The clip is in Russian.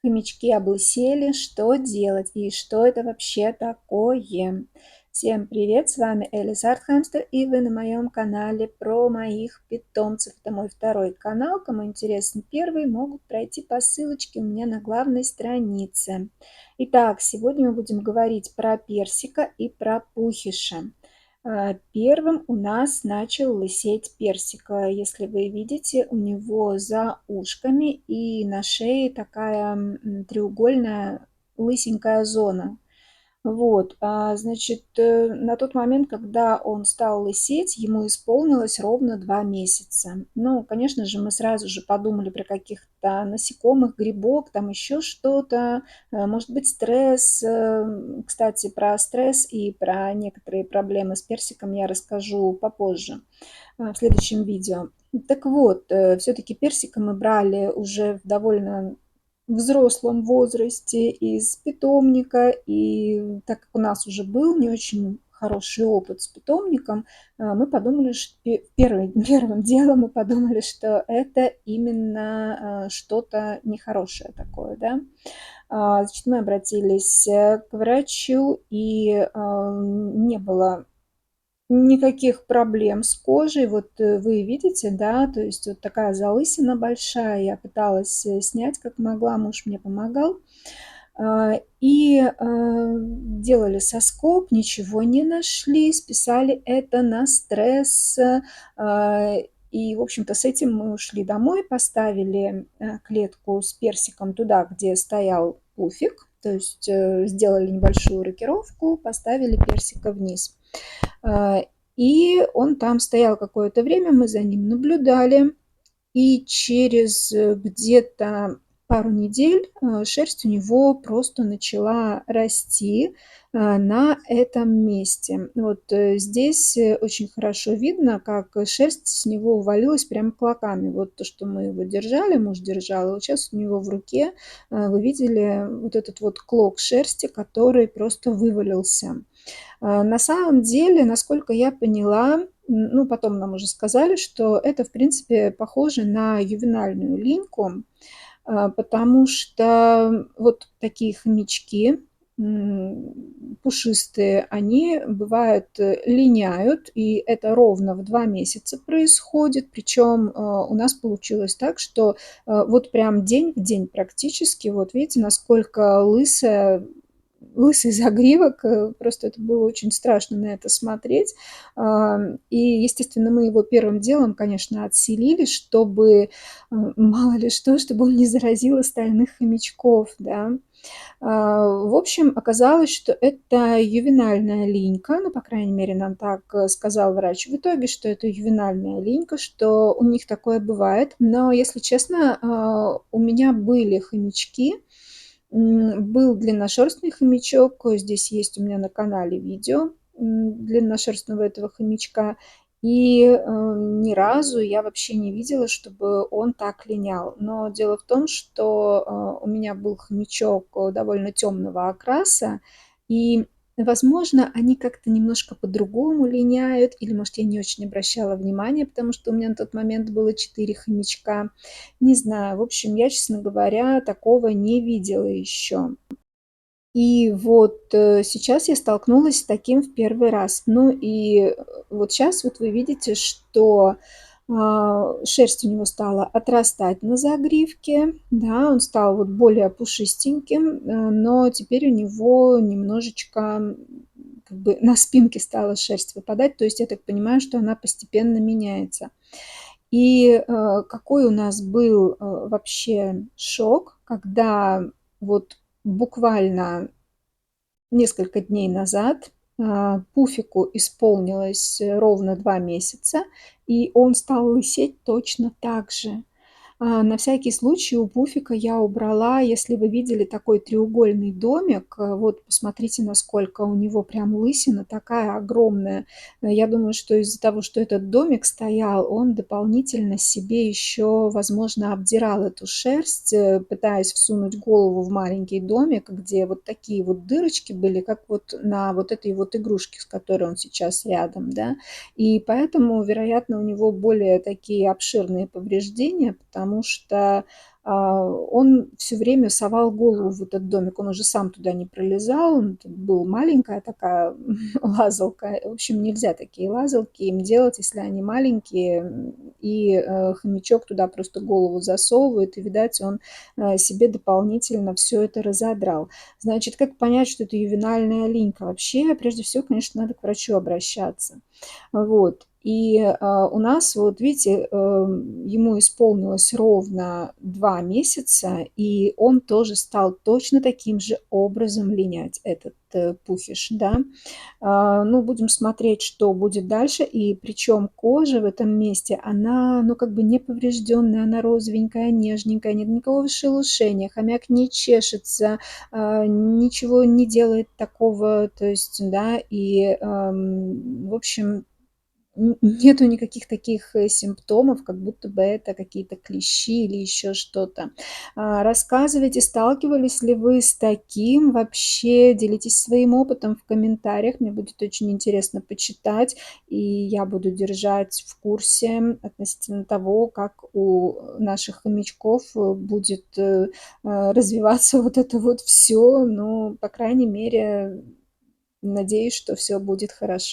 Хомячки облысели, что делать и что это вообще такое? Всем привет, с вами Элис Артхамстер, и вы на моем канале про моих питомцев. Это мой второй канал, кому интересен первый, могут пройти по ссылочке у меня на главной странице. Итак, сегодня мы будем говорить про персика и про пухиша. Первым у нас начал лысеть персик. Если вы видите, у него за ушками и на шее такая треугольная лысенькая зона. Вот, значит, на тот момент, когда он стал лысеть, ему исполнилось ровно 2 месяца. Ну, конечно же, мы сразу же подумали про каких-то насекомых, грибок, там еще что-то, может быть, стресс. Кстати, про стресс и про некоторые проблемы с персиком я расскажу попозже, в следующем видео. Так вот, все-таки персика мы брали уже в довольно взрослом возрасте из питомника, и так как у нас уже был не очень хороший опыт с питомником, мы подумали, что первым делом мы подумали, что это именно что-то нехорошее такое, да. Значит, мы обратились к врачу, и не было никаких проблем с кожей. Вот вы видите, да, то есть вот такая залысина большая. Я пыталась снять как могла, муж мне помогал. Делали соскоб, ничего не нашли, списали это на стресс. И, в общем-то, с этим мы ушли домой, поставили клетку с персиком туда, где стоял пуфик, то есть сделали небольшую рокировку, поставили персика вниз. И он там стоял какое-то время, мы за ним наблюдали, и через где-то пару недель шерсть у него просто начала расти на этом месте. Вот здесь очень хорошо видно, как шерсть с него увалилась прям клоками. Вот то, что мы его держали, муж держал, и вот сейчас у него в руке вы видели вот этот вот клок шерсти, который просто вывалился. На самом деле, насколько я поняла, ну, потом нам уже сказали, что это, в принципе, похоже на ювенальную линьку, потому что вот такие хомячки пушистые, они бывают линяют, и это ровно в 2 месяца происходит. Причем у нас получилось так, что вот прям день в день практически, вот видите, насколько лысый загривок, просто это было очень страшно на это смотреть. И, естественно, мы его первым делом, конечно, отселили, чтобы, мало ли что, чтобы он не заразил остальных хомячков, да. В общем, оказалось, что это ювенальная линька, ну, по крайней мере, нам так сказал врач в итоге, что это ювенальная линька, что у них такое бывает. Но, если честно, у меня были хомячки, был длинношерстный хомячок, здесь есть у меня на канале видео длинношерстного этого хомячка, и ни разу я вообще не видела, чтобы он так линял. Но дело в том, что у меня был хомячок довольно темного окраса, и, возможно, они как-то немножко по-другому линяют, или, может, я не очень обращала внимания, потому что у меня на тот момент было 4 хомячка. Не знаю, в общем, я, честно говоря, такого не видела еще. И вот сейчас я столкнулась с таким в первый раз. Ну и вот сейчас вот вы видите, что шерсть у него стала отрастать на загривке, да, он стал вот более пушистеньким, но теперь у него немножечко как бы на спинке стала шерсть выпадать, то есть я так понимаю, что она постепенно меняется. И какой у нас был вообще шок, когда вот буквально несколько дней назад пуфику исполнилось ровно 2 месяца, и он стал лысеть точно так же. На всякий случай у пуфика я убрала, если вы видели такой треугольный домик, вот посмотрите, насколько у него прям лысина такая огромная. Я думаю, что из-за того, что этот домик стоял, он дополнительно себе еще, возможно, обдирал эту шерсть, пытаясь всунуть голову в маленький домик, где вот такие вот дырочки были, как вот на вот этой вот игрушке, с которой он сейчас рядом, да. И поэтому, вероятно, у него более такие обширные повреждения, потому что Он все время совал голову в этот домик. Он уже сам туда не пролезал, тут был маленькая такая лазалка. В общем, нельзя такие лазалки им делать, если они маленькие. Хомячок туда просто голову засовывает, и, видать, он себе дополнительно все это разодрал. Значит, как понять, что это ювенальная линька? Вообще, прежде всего, конечно, надо к врачу обращаться. Вот. У нас, вот видите, ему исполнилось ровно 2 месяца, и он тоже стал точно таким же образом линять, этот, пухиш, да. Ну, будем смотреть, что будет дальше. И причем кожа в этом месте, она, ну, как бы не поврежденная, она розовенькая, нежненькая, нет никакого шелушения, хомяк не чешется, ничего не делает такого, то есть, да, в общем, нету никаких таких, симптомов, как будто бы это какие-то клещи или еще что-то. Рассказывайте, сталкивались ли вы с таким вообще? Делитесь своим опытом в комментариях. Мне будет очень интересно почитать, и я буду держать в курсе относительно того, как у наших хомячков, будет, развиваться вот это вот все. Ну, по крайней мере, надеюсь, что все будет хорошо.